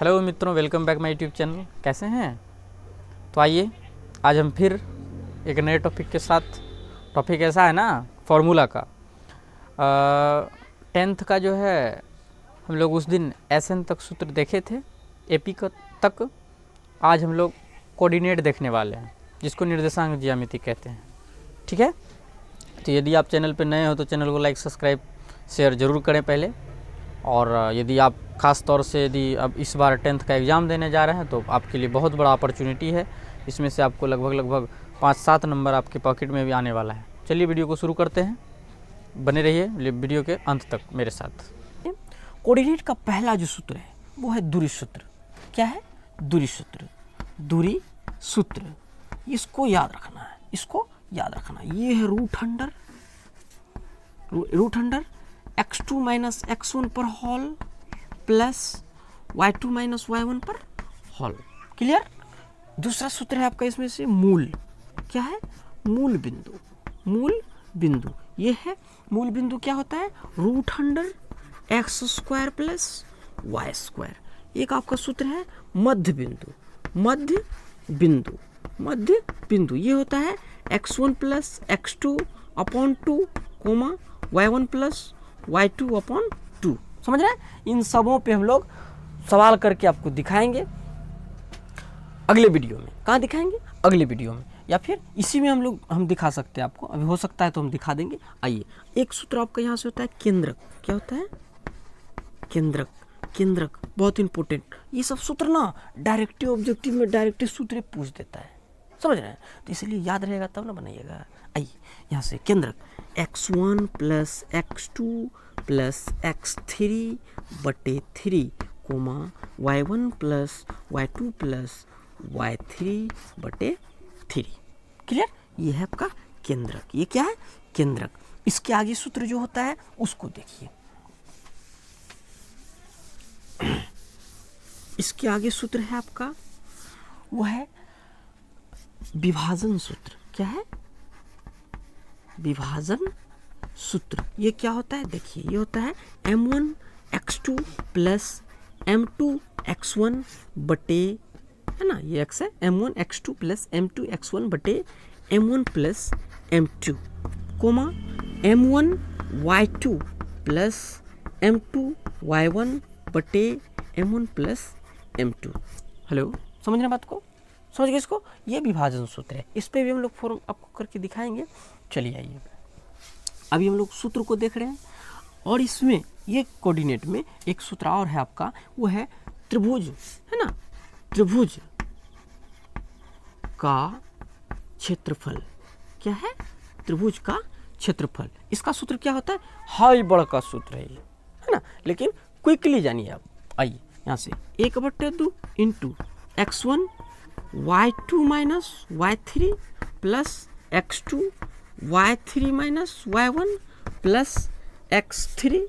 Hello मित्रों, welcome back my YouTube channel. कैसे हैं? तो आइए आज हम फिर एक नए टॉपिक के साथ। टॉपिक ऐसा है ना, फार्मूला का। 10th का जो है हम लोग उस दिन एसएन तक सूत्र देखे थे, एपी तक। आज हम लोग कोऑर्डिनेट देखने वाले हैं, जिसको निर्देशांक ज्यामिति कहते हैं। ठीक है, तो यदि आप चैनल पर नए हो तो चैनल को लाइक सब्सक्राइब शेयर ज़रूर करें पहले। और यदि आप ख़ास तौर से यदि अब इस बार 10th का एग्ज़ाम देने जा रहे हैं तो आपके लिए बहुत बड़ा अपॉर्चुनिटी है। इसमें से आपको लगभग 5-7 नंबर आपके पॉकेट में भी आने वाला है। चलिए वीडियो को शुरू करते हैं, बने रहिए वीडियो के अंत तक मेरे साथ। कोऑर्डिनेट का पहला जो सूत्र है वो है दूरी सूत्र। क्या है? दूरी सूत्र। दूरी सूत्र, इसको याद रखना है, इसको याद रखना है। ये है root under x2 minus x1 पर whole plus y2 minus y1 पर होल। क्लियर? दूसरा सूत्र है आपका इसमें से मूल। क्या है? मूल बिंदु। मूल बिंदु ये है। मूल बिंदु क्या होता है? Root under x square plus y square. एक आपका सूत्र है मध्य बिंदु। मध्य बिंदु, मध्य बिंदु ये होता है x1 plus x2 upon 2 comma y1 plus y2 upon 2। समझ रहे हैं? इन सबों पे हम लोग सवाल करके आपको दिखाएंगे अगले वीडियो में। कहाँ दिखाएंगे? अगले वीडियो में, या फिर इसी में हम दिखा सकते हैं आपको। अभी हो सकता है तो हम दिखा देंगे। आइए, एक सूत्र आपका यहाँ से होता है केंद्रक। क्या होता है? केंद्रक। केंद्रक बहुत इंपॉर्टेंट। ये सब सूत्र ना डायरेक्टिव ऑब्जेक्टिव में डायरेक्टिव सूत्र पूछ देता है। समझ रहे हैं? तो इसलिए याद रहेगा तब ना बनाइएगा। आइए यहाँ से केंद्रक x1 plus x2 plus x3 बटे 3 coma y1 plus y2 plus y3 बटे 3। क्लियर? ये है आपका केंद्रक। ये क्या है? केंद्रक। इसके आगे सूत्र जो होता है उसको देखिए। इसके आगे सूत्र है आपका, वो है विभाजन सूत्र। क्या है? विभाजन सूत्र। ये क्या होता है? देखिए, ये होता है m1 x2 plus m2 x1 बटे, है ना, ये x है, m1 x2 plus m2 x1 बटे m1 plus m2 coma m1 y2 plus m2 y1 बटे m1 प्लस m2। हेलो, समझ रहे बात को? समझ गए इसको? ये विभाजन सूत्र है। इस पे भी हम लोग फॉर्म आपको करके दिखाएंगे। चलिए आइए, अभी हम लोग सूत्र को देख रहे हैं। और इसमें ये कोऑर्डिनेट में एक सूत्र और है आपका, वो है त्रिभुज, है ना, त्रिभुज का क्षेत्रफल। क्या है? त्रिभुज का क्षेत्रफल। इसका सूत्र क्या होता है? हाई बड़ का सूत्र है ये, है ना, लेकिन क्विकली जानिए आप। आइए यहाँ से 1/2 into x1 y2 minus y3 plus x2 y3 minus y1 plus x3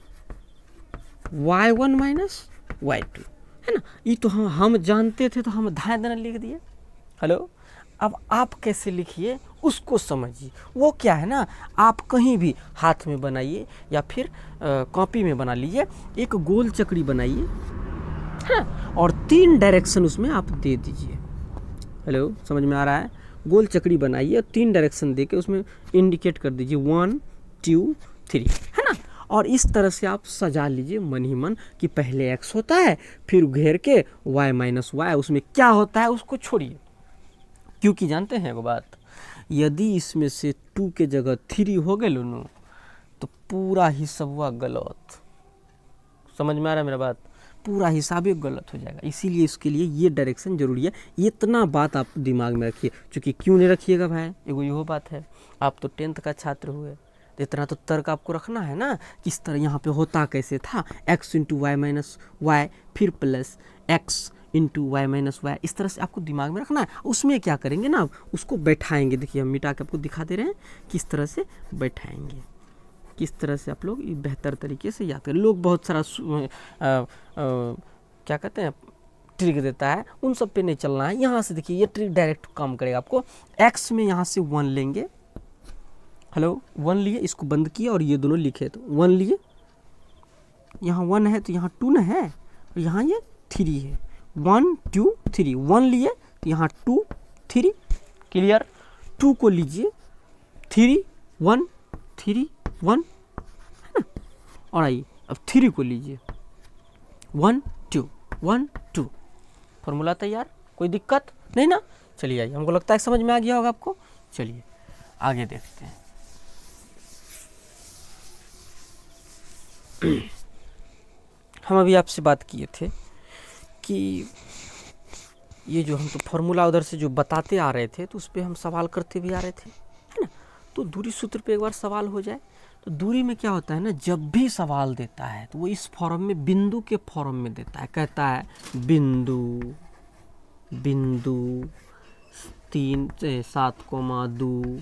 y1 minus y2, है ना। ये तो हम जानते थे तो हम दाएं दाएं लिख दिए। हेलो, अब आप कैसे लिखिए उसको समझिए। वो क्या है ना, आप कहीं भी हाथ में बनाइए या फिर कॉपी में बना लीजिए। एक गोल चक्री बनाइए, है ना, और 3 डायरेक्शन उसमें आप दे दीजिए। हेलो, समझ में आ रहा है? गोल चक्री बनाइए और 3 डायरेक्शन देके उसमें इंडिकेट कर दीजिए 1 2 3, है ना। और इस तरह से आप सजा लीजिए मन ही मन कि पहले x होता है, फिर घेर के y माइनस वाई, उसमें क्या होता है उसको छोड़िए। क्योंकि जानते हैं वो बात, यदि इसमें से 2 के जगह 3 हो गए लो तो पूरा हिसाब हुआ गलत। समझ में आ रहा है मेरा बात? पूरा हिसाब ही गलत हो जाएगा। इसीलिए इसके लिए ये डायरेक्शन जरूरी है। इतना बात आप दिमाग में रखिए। क्योंकि क्यों नहीं रखिएगा भाई, एगो यो बात है, आप तो 10th का छात्र हुए, तो इतना तो तर्क आपको रखना है ना, किस तरह यहाँ पे होता कैसे था, x into y minus y फिर plus x into y minus y, इस तरह से आपको दिमाग में रखना है। उसमें क्या करेंगे ना, उसको बैठाएंगे। देखिए हम मिटा के आपको दिखा दे रहे हैं किस तरह से बैठाएंगे, किस तरह से आप लोग बेहतर तरीके से याद करें। लोग बहुत सारा क्या कहते हैं ट्रिक देता है, उन सब पे नहीं चलना है। यहाँ से देखिए ये ट्रिक डायरेक्ट काम करेगा आपको। x में यहाँ से 1 लेंगे। हेलो, 1 लिए, इसको बंद किए और ये दोनों लिखे, तो 1 लिए, यहाँ 1 है तो यहाँ 2 न है, और यहाँ ये 3 है। 1 2 3, 1 लिए तो यहाँ 2 3, क्लियर। 2 को लीजिए 3 1 3 1, है ना। और आइए अब 3 को लीजिए 1 2 1 2, फॉर्मूला तैयार, कोई दिक्कत नहीं ना। चलिए आइए, हमको लगता है समझ में आ गया होगा आपको। चलिए आगे देखते हैं। हम अभी आपसे बात किए थे कि ये जो हम तो फॉर्मूला उधर से जो बताते आ रहे थे तो उस पर हम सवाल करते भी आ रहे थे, है ना। तो दूरी सूत्र पे एक बार सवाल हो जाए तो दूरी में क्या होता है ना, जब भी सवाल देता है तो वो इस फॉर्म में बिंदु के फॉर्म में देता है। कहता है बिंदु 3 7,2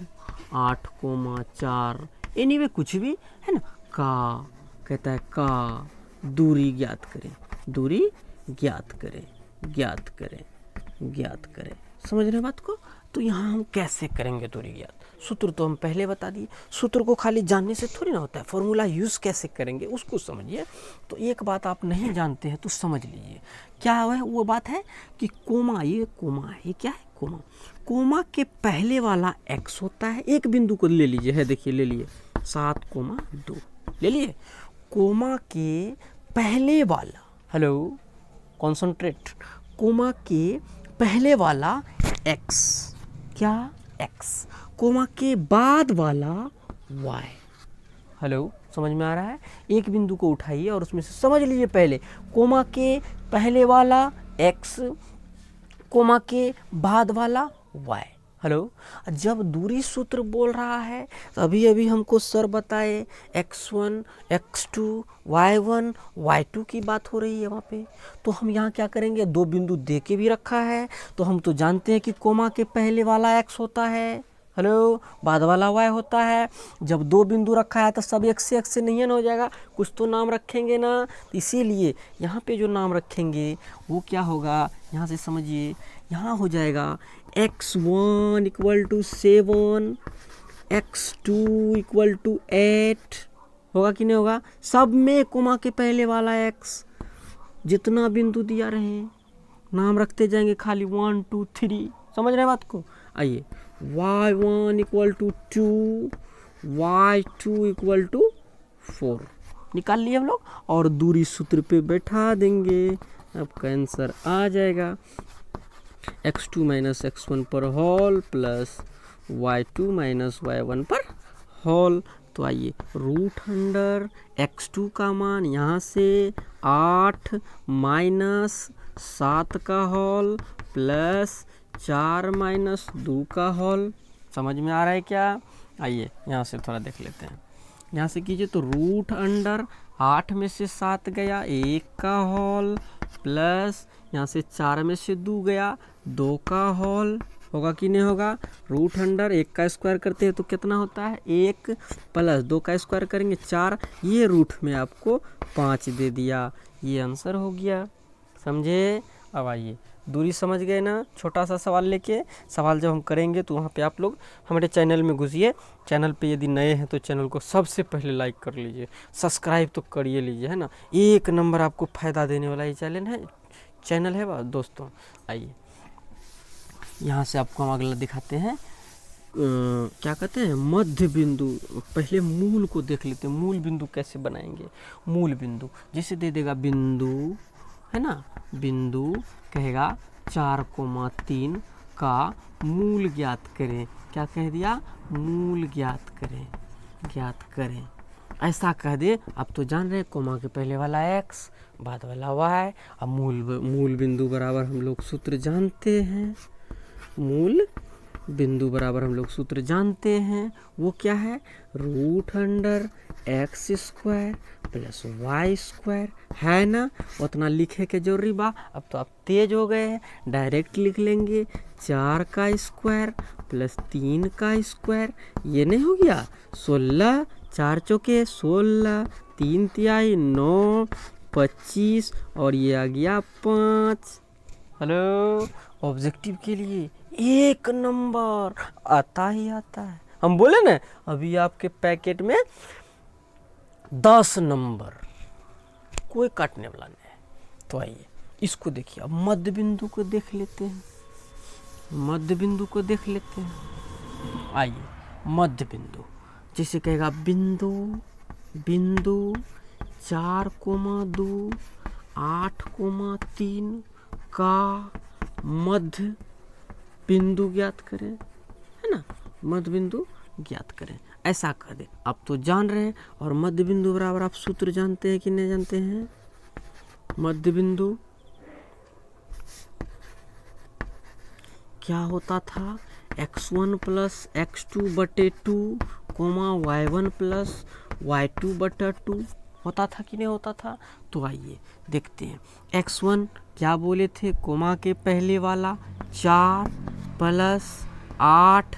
8,4, एनीवे कुछ भी, है ना। का कहता है का दूरी ज्ञात करें, दूरी ज्ञात करें, ज्ञात करें, ज्ञात करें। समझ रहे हैं बात को। तो यहाँ हम कैसे करेंगे दूरी ज्ञात, सूत्र तो हम पहले बता दिए। सूत्र को खाली जानने से थोड़ी ना होता है, फॉर्मूला यूज़ कैसे करेंगे उसको समझिए। तो एक बात आप नहीं जानते हैं तो समझ लीजिए क्या है। वो बात है कि कोमा, ये कोमा है, ये क्या है कोमा। कोमा के पहले वाला x होता है, एक बिंदु को ले लीजिए, है देखिए ले लिए 7,2 ले लिए। कोमा के पहले वाला, हेलो कॉन्सेंट्रेट, कोमा के पहले वाला x, क्या x, कोमा के बाद वाला y। हेलो समझ में आ रहा है। एक बिंदु को उठाइए और उसमें से समझ लीजिए पहले कोमा के पहले वाला x, कोमा के बाद वाला y। हेलो, जब दूरी सूत्र बोल रहा है तो अभी अभी हमको सर बताए x1 x2 y1 y2 की बात हो रही है वहाँ पे। तो हम यहाँ क्या करेंगे, दो बिंदु दे के भी रखा है तो हम तो जानते हैं कि कोमा के पहले वाला x होता है, हेलो, बाद वाला y होता है। जब दो बिंदु रखा है तो सब x से नहीं हो जाएगा, कुछ तो नाम रखेंगे ना। तो इसीलिए यहाँ पे जो नाम रखेंगे वो क्या होगा, यहाँ से समझिए, यहाँ हो जाएगा x1 = 7, x2 = 8, होगा कि नहीं होगा। सब में कोमा के पहले वाला x, जितना बिंदु दिया रहे नाम रखते जाएंगे खाली 1 2 3। समझ रहे हैं बात को। आइए y1 = 2, y2 = 4 निकाल लिए हम लोग और दूरी सूत्र पे बैठा देंगे। आपका आंसर आ जाएगा x2 - x1 पर होल प्लस y2 - y1 पर होल। तो आइए रूट अंडर x2 का मान यहाँ से 8 - 7 का होल प्लस 4 - 2 का होल। समझ में आ रहा है क्या। आइए यहाँ से थोड़ा देख लेते हैं। यहाँ से कीजिए तो रूट अंडर 8 में से 7 गया 1 का होल प्लस यहाँ से 4 में से 2 गया 2 का होल, होगा कि नहीं होगा। रूट अंडर 1 का स्क्वायर करते हैं तो कितना होता है 1 प्लस 2 का स्क्वायर करेंगे 4, ये रूट में आपको 5 दे दिया, ये आंसर हो गया। समझे। अब आइए दूरी समझ गए ना। छोटा सा सवाल लेके, सवाल जब हम करेंगे तो वहाँ पे आप लोग हमारे चैनल में घुसिए। चैनल पे यदि नए हैं तो चैनल को सबसे पहले लाइक कर लीजिए, सब्सक्राइब तो करिए लीजिए, है ना। एक नंबर आपको फ़ायदा देने वाला ये चैनल है दोस्तों। आइए यहाँ से आपको हम अगला दिखाते हैं, क्या कहते हैं मध्य बिंदु। पहले मूल को देख लेते हैं, मूल बिंदु कैसे बनाएंगे। मूल बिंदु जैसे दे देगा बिंदु, है ना, बिंदु कहेगा 4,3 का मूल ज्ञात करें। क्या कह दिया, मूल ज्ञात करें, ज्ञात करें, ऐसा कह दे। अब तो जान रहे कोमा के पहले वाला x, बाद वाला y। अब मूल बिंदु बराबर हम लोग सूत्र जानते हैं, मूल बिंदु बराबर हम लोग सूत्र जानते हैं। वो क्या है, root under x² plus y², है ना। उतना लिखे के जरूरी बा। अब तो आप तेज हो गए हैं, डायरेक्ट लिख लेंगे 4 का स्क्वायर प्लस 3 का स्क्वायर, ये नहीं हो गया 16, 4 चौके 16, 3 तिहाई 9, 25 और ये आ गया 5। हेलो, ऑब्जेक्टिव के लिए 1 नंबर आता ही आता है। हम बोले ना अभी आपके पैकेट में 10 नंबर, कोई काटने वाला नहीं है। तो आइए इसको देखिए, अब मध्य बिंदु को देख लेते हैं, मध्य बिंदु को देख लेते हैं। आइए मध्य बिंदु, जैसे कहेगा बिंदु बिंदु 4,2 8,3 का मध्य बिंदु ज्ञात करें, है ना, मध्य बिंदु ज्ञात करें, ऐसा कर दे। आप तो जान रहे हैं, और मध्य बिंदु बराबर आप सूत्र जानते हैं कि नहीं जानते हैं? मध्य बिंदु क्या होता था? x1 प्लस x2 बटे 2 कोमा y1 प्लस y2 बटा 2 होता था कि नहीं होता था? तो आइए देखते हैं। x1 क्या बोले थे? कोमा के पहले वाला 4 प्लस 8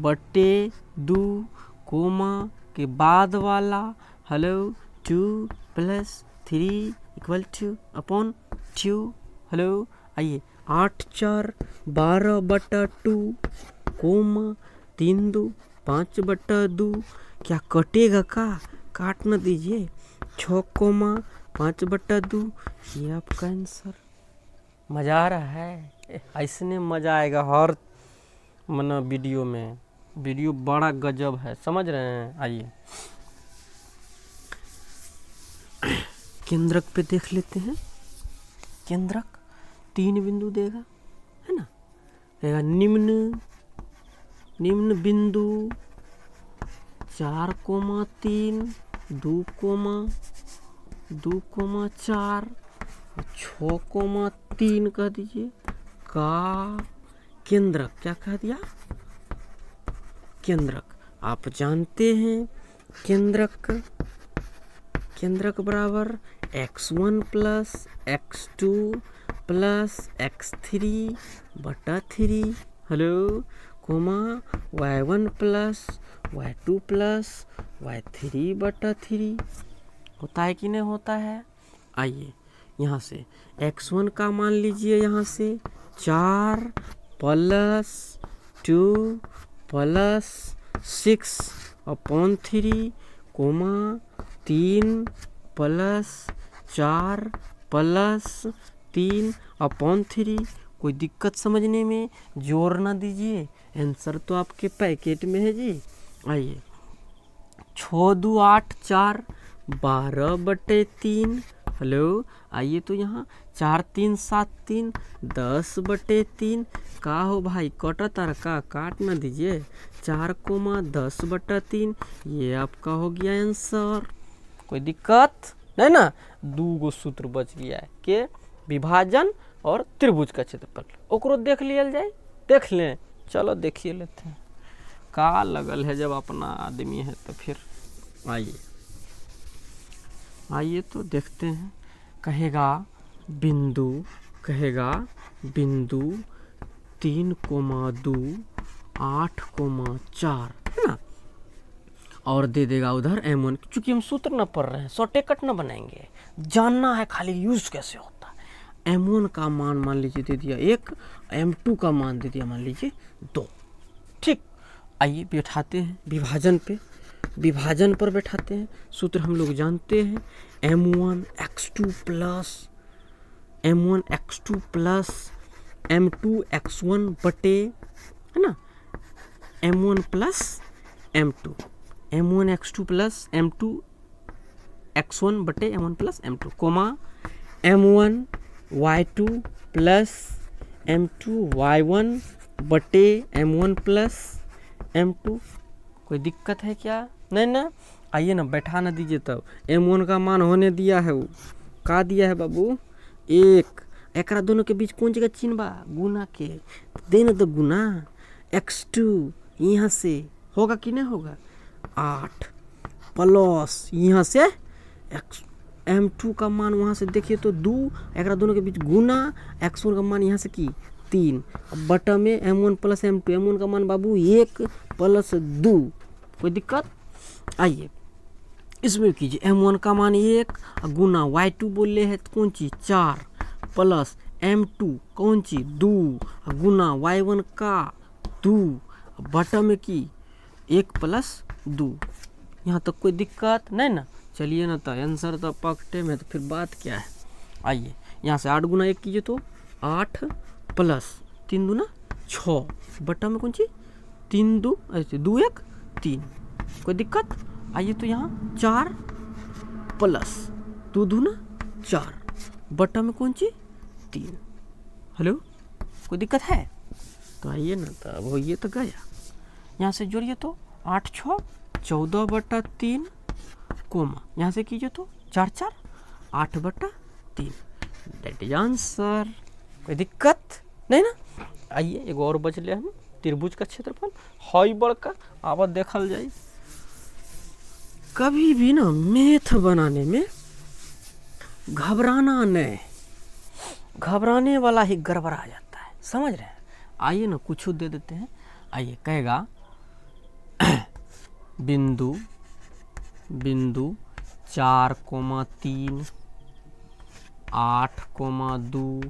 बटे 2 कोमा के बाद वाला hello 2 plus 3 equal two upon 2 hello. आइए 8 4 12 बटा 2 कोमा 3 2 5 बटा 2, क्या कटेगा का? काट न दीजिए। 6 कोमा 5 बटा 2, ये आपका आंसर। मज़ा आ रहा है? ऐसने मज़ा आएगा हर वीडियो में। वीडियो बड़ा गजब है, समझ रहे हैं? आइए केंद्रक पे देख लेते हैं। केंद्रक 3 बिंदु देगा, है ना, कहेगा निम्न बिंदु 4,3 2,4 6,3 कह दीजिए का केंद्रक। क्या कह दिया? केंद्रक। आप जानते हैं केंद्रक बराबर x1 plus x2 plus x3 बटा 3 hello coma y1 plus y2 plus y3 बटा 3 होता है कि नहीं होता है? आइए यहाँ से x1 का मान लीजिए, यहाँ से 4 plus 2 plus 6 upon 3 comma 3 plus 4 plus 3 upon 3। कोई दिक्कत समझने में? जोर ना दीजिए, आंसर तो आपके पैकेट में है जी। आइए 6 2 8 4 12 बटे 3 हेलो। आइए तो यहाँ 4 3 7 3 10 बटे 3 का हो भाई? कटा तार का? काट ना दीजिए। 4 कोमा 10 बटा 3, ये आपका हो गया आंसर। कोई दिक्कत नहीं ना? 2 सूत्र बच गया है के विभाजन और त्रिभुज का क्षेत्रफल, ओकरो देख लिया जाए। देख लें, चलो देखिए लेते हैं का लगल है। जब अपना आदमी है तो फिर आइए तो देखते हैं। कहेगा बिंदु 3,2 8,4 है ना, और दे देगा उधर m1। चूंकि हम सूत्र न पढ़ रहे हैं, शॉर्टकट न बनाएंगे, जानना है खाली यूज कैसे होता है। m1 का मान लीजिए दे दिया 1, m2 का मान दे दिया मान लीजिए 2। ठीक, आइए बैठाते हैं विभाजन पर बैठाते हैं। सूत्र हम लोग जानते हैं, m1 x2 plus m2 x1 बटे, है ना, m1 plus m2, m1 x2 plus m2 x1 बटे m1 plus m2 coma m1 y2 plus m2 y1 बटे m1 प्लस m2। कोई दिक्कत है क्या? नहीं ना? आइए ना, बैठा ना दीजिए। तब m1 का मान होने दिया है, वो का दिया है बाबू 1। एकरा दोनों के बीच कौन जगह चिन्ह बा? गुना के देना तो गुना। x2 यहाँ से होगा कि नहीं होगा? 8 प्लस यहाँ से m2 का मान वहाँ से देखिए तो 2, एकरा दोनों के बीच गुना, x1 का मान यहाँ से की 3, बटा में m1 प्लस m2। m1 का मान बाबू 1 प्लस 2। कोई दिक्कत? आइए इसमें कीजिए, m1 का मान 1 गुना y2 बोले है तो कौन चीज 4 प्लस m2 कौन चीज 2 गुना y1 का 2 बटा में की 1 प्लस 2। यहाँ तक कोई दिक्कत नहीं ना? चलिए ना, तो आंसर तो पकटे में, तो फिर बात क्या है? आइए यहाँ से 8 गुना 1 कीजिए तो 8 प्लस 3 दूना 6 बट्टा में कौन सी 3 2 ऐसे 2 1 3, कोई दिक्कत? आइए तो यहाँ 4 प्लस 2 दूना 4 बट्टा में कौन सी 3। हेलो, कोई दिक्कत है? तो आइए ना, तो अब ये तो गया। यहाँ से जोड़िए तो 8 6 14 बट्टा 3 कोमा यहाँ से कीजिए तो 4 4 8 बट्टा 3, दैट इज आंसर। कोई दिक्कत नहीं ना? आइए एगो और बचले हम त्रिभुज का क्षेत्रफल हाई बड़का आवा देखल जाए। कभी भी ना मैथ बनाने में घबराना नहीं, घबराने वाला ही गड़बड़ा जाता है, समझ रहे हैं? आइए ना कुछ दे देते हैं। आइए कहेगा बिंदु 4,3 8,2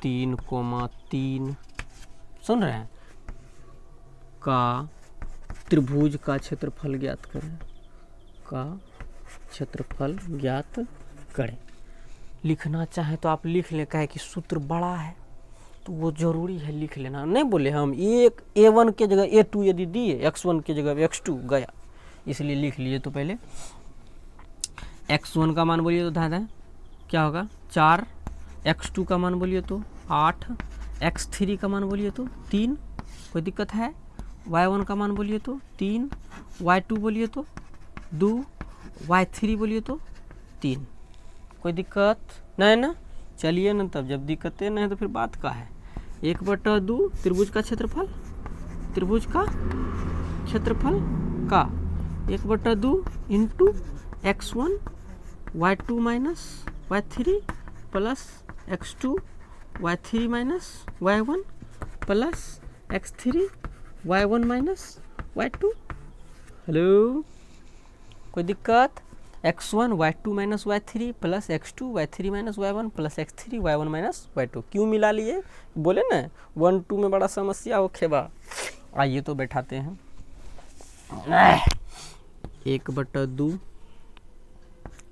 3,3 सुन रहे हैं का त्रिभुज का क्षेत्रफल ज्ञात करें, का क्षेत्रफल ज्ञात करें। लिखना चाहे तो आप लिख लें, कहे कि सूत्र बड़ा है तो वो जरूरी है लिख लेना। नहीं बोले हम एक a1 के जगह a2 यदि दिए, x1 के जगह x2 गया, इसलिए लिख लीजिए। तो पहले x1 का मान बोलिए तो दादा क्या होगा 4, x2 का मान बोलिए तो 8, x3 का मान बोलिए तो 3, कोई दिक्कत है? y1 का मान बोलिए तो 3, y2 बोलिए तो 2, y3 बोलिए तो 3, कोई दिक्कत नहीं ना? चलिए ना, तब जब दिक्कतें नहीं तो फिर बात का है। 1/2 त्रिभुज का क्षेत्रफल, त्रिभुज का क्षेत्रफल का 1/2 into x1 y2 minus y3 plus x2 y3 minus y1 plus x3 y1 minus y2। Hello, कोई दिक्कत? x1 y2 minus y3 plus x2 y3 minus y1 plus x3 y1 minus y2। क्यों मिला लिए? बोले ना 1 2 में बड़ा समस्या हो खेबा। आइए तो बैठाते हैं। 1/2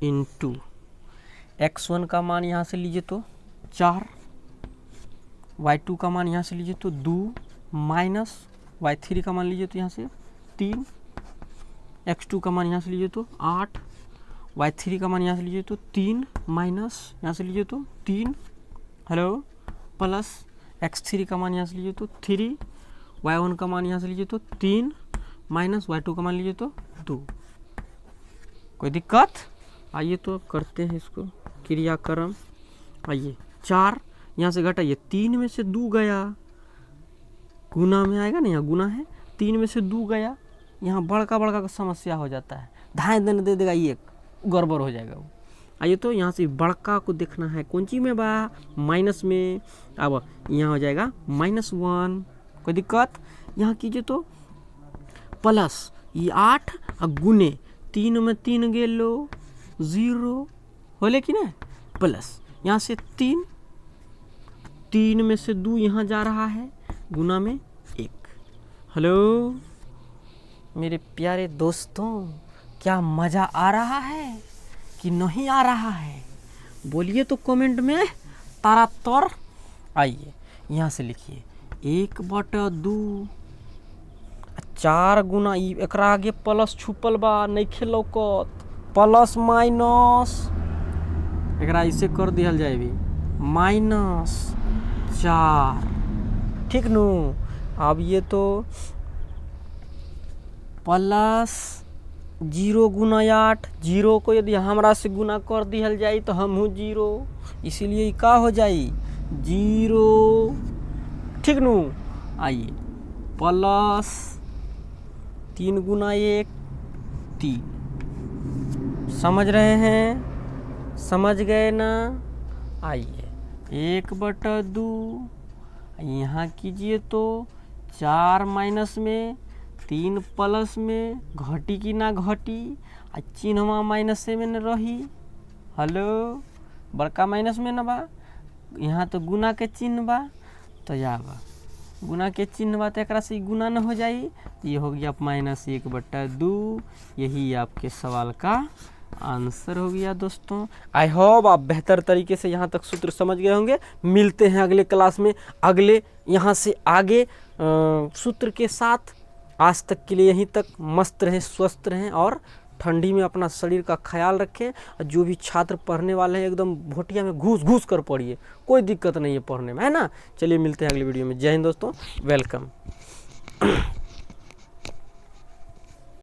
इंटू x1 का मान यहाँ से लीजिए तो 4, y2 का मान यहाँ से लीजिए तो 2 माइनस y3 का मान लीजिए तो यहाँ से 3, x2 का मान यहाँ से लीजिए तो 8, y3 का मान यहाँ से लीजिए तो 3 माइनस यहाँ से लीजिए तो 3, हेलो, प्लस x3 का मान यहाँ से लीजिए तो 3, y1 का मान यहाँ से लीजिए तो 3 माइनस y2 का मान लीजिए तो 2, कोई दिक्कत? आइए तो करते हैं इसको क्रियाक्रम। आइए 4 यहाँ से घटाइए, 3 में से 2 गया, गुना में आएगा ना, यहाँ गुना है, 3 में से 2 गया, यहाँ बड़का बड़का का समस्या हो जाता है, ढाई देने दे देगा, ये गड़बड़ हो जाएगा वो। आइए तो यहाँ से बड़का को देखना है कौन ची में बा, माइनस में। अब यहाँ हो जाएगा -1, कोई दिक्कत? यहाँ कीजिए तो प्लस ये 8 और गुने 3 में 3 गेलो 0 होले कि ना, प्लस यहाँ से 3 में से 2 यहाँ जा रहा है, गुना में 1। हेलो मेरे प्यारे दोस्तों, क्या मज़ा आ रहा है कि नहीं आ रहा है? बोलिए तो कमेंट में तारा तर। आइए यहाँ से लिखिए 1/2, 4 गुना एकरा आगे प्लस छुपल बा, नहीं खेलो को प्लस माइनस, एकरा इसे कर दिया जाए भी -4, ठीक नु? अब ये तो प्लस 0 गुना 8, 0 को यदि हमरा से गुना कर दिया जाए तो हम हूँ 0, इसीलिए का हो जाए 0, ठीक नु? आइए प्लस 3 गुना 1 3, समझ रहे हैं? समझ गए ना? आइए 1/2 यहाँ कीजिए तो 4 माइनस में 3 प्लस में, घटी कि ना घटी, आ चिन्हवा माइनस में न रही। हेलो, बड़का माइनस में न बा, यहाँ तो गुना के चिन्ह बा, तो या बा गुना के चिन्ह बा तो एक से गुना न हो जाई, ये हो गया -1/2। यही आपके सवाल का आंसर हो गया दोस्तों। आई होप आप बेहतर तरीके से यहाँ तक सूत्र समझ गए होंगे। मिलते हैं अगले क्लास में अगले यहाँ से आगे सूत्र के साथ। आज तक के लिए यहीं तक। मस्त रहें, स्वस्थ रहें और ठंडी में अपना शरीर का ख्याल रखें। और जो भी छात्र पढ़ने वाले हैं एकदम भोटिया में घुस घुस कर पढ़िए, कोई दिक्कत नहीं है पढ़ने में, है ना। चलिए मिलते हैं अगले वीडियो में। जय हिंद दोस्तों, वेलकम।